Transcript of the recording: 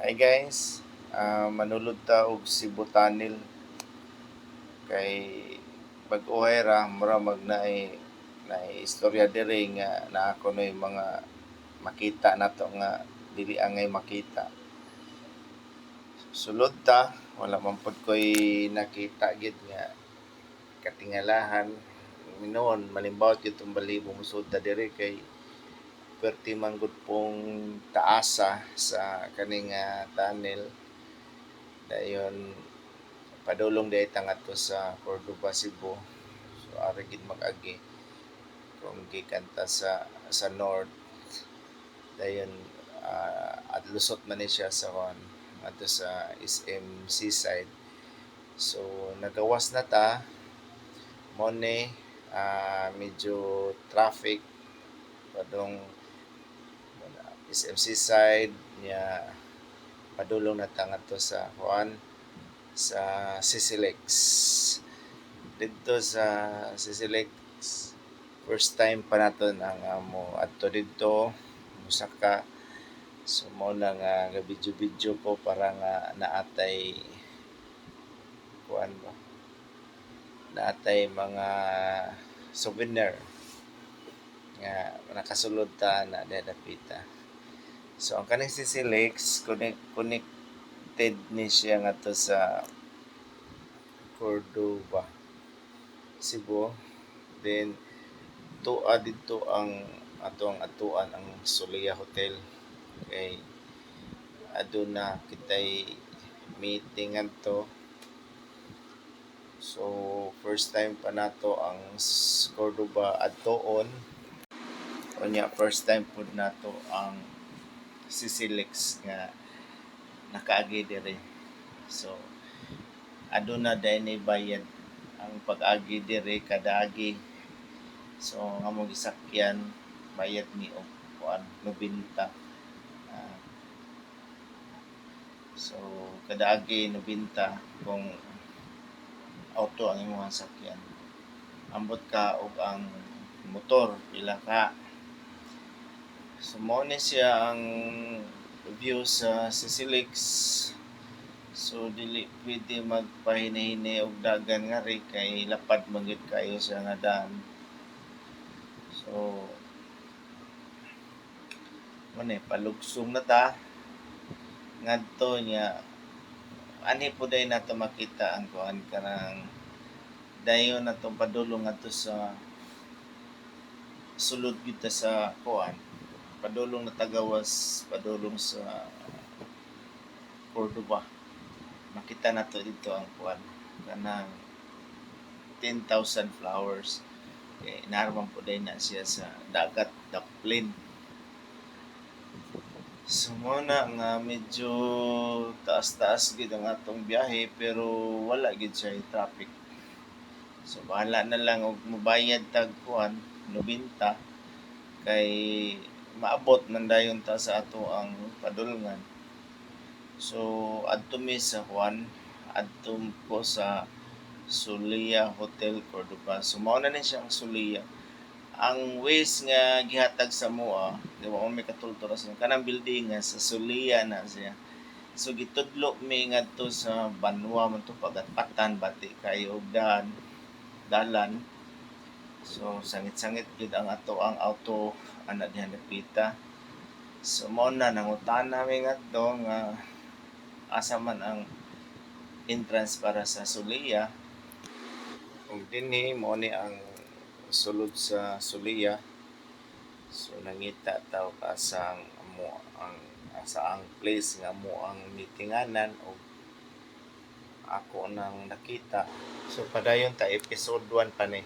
Hi guys, manulod ta og Cebu Tunnel kay bag-ohay ra mura naay istorya diri nga naa kunoy mga makita nato nga dili angay makita. Sulod ta wala man pud ko'y nakita gid nga katingalahan minuon malimbawat gyud tong balibo musud ta diri kay perti man gud pong taasa sa kaning tunnel. Dayon padulong day ta ngadto sa Cordoba, Cebu. So ari gid mag-agi kung gikan ta sa north. Dayon at lusot man ni siya sa ngadto sa SM Seaside. So nagawas na ta mo ni medyo traffic padung SM Seaside nya padulong na ta ngadto sa sa Sisilex. Dito sa Sisilex, first time pa naton ang mo adto dito musaka. So mo na nga video ko para nga naatay kuan ba naatay mga souvenir nga nakasulod ta na dapita. So ang kaning Sisilex connected ni siya ngadto sa Cordoba, Cebu. Then tua dito ang atong atuan ang Solia Hotel kay aduna kitay meeting adto. So first time pa nato ang Cordoba adtoon. Unya first time pud nato ang Sisilex nga nakaagi diri. So aduna day ni bayad ang pag-agi diri kada agi. So ang among gisakyan bayad ni og kuan 90. So kada agi 90 kung auto ang imong sakyan. Ambot ka og ang motor pila ka. So mo ni siya ang view sa Sisilex. So dili pwede magpahini-hini og dagan nga ri kay lapad man gyud kayo siya nga daan. So mo ni palugsong na ta ngadto nya ani po day nato makita ang kuan kanang dayon natong padulong ngadto sa sulod kita sa kuan padulong na tagawas padulong sa Cordoba. Makita nato dito ang kuan kanang 10,000 flowers. Okay, naarman po din na siya sa dagat, daplin. So muna nga medyo taas-taas gid ang atong biyahe pero wala gid siya traffic. So bahala na lang og mobayad tag kuan 90 kay maabot man dayon ta sa ato ang padulngan. So adto mi sa kuan adto ko sa Solia Hotel Cordoba. So mao na ni siya ang Solia. Ang ways nga gihatag sa moa, di ba may katultura sa kanang building nga sa Solia na siya. So gitudlo mi ngadto sa Banwa man to pagatpatan bati kayo og dalan. So sangit-sangit gid ang auto ana diha napita. So mao na nangutan namin ngadto nga asa man ang entrance para sa Solia. Kung dinhi mo ni ang sulod sa Solia. So nangita taw kasang amo ang asa ang place nga mo ang meetinganan o ako nang nakita. So padayon ta episode 1 pa ni.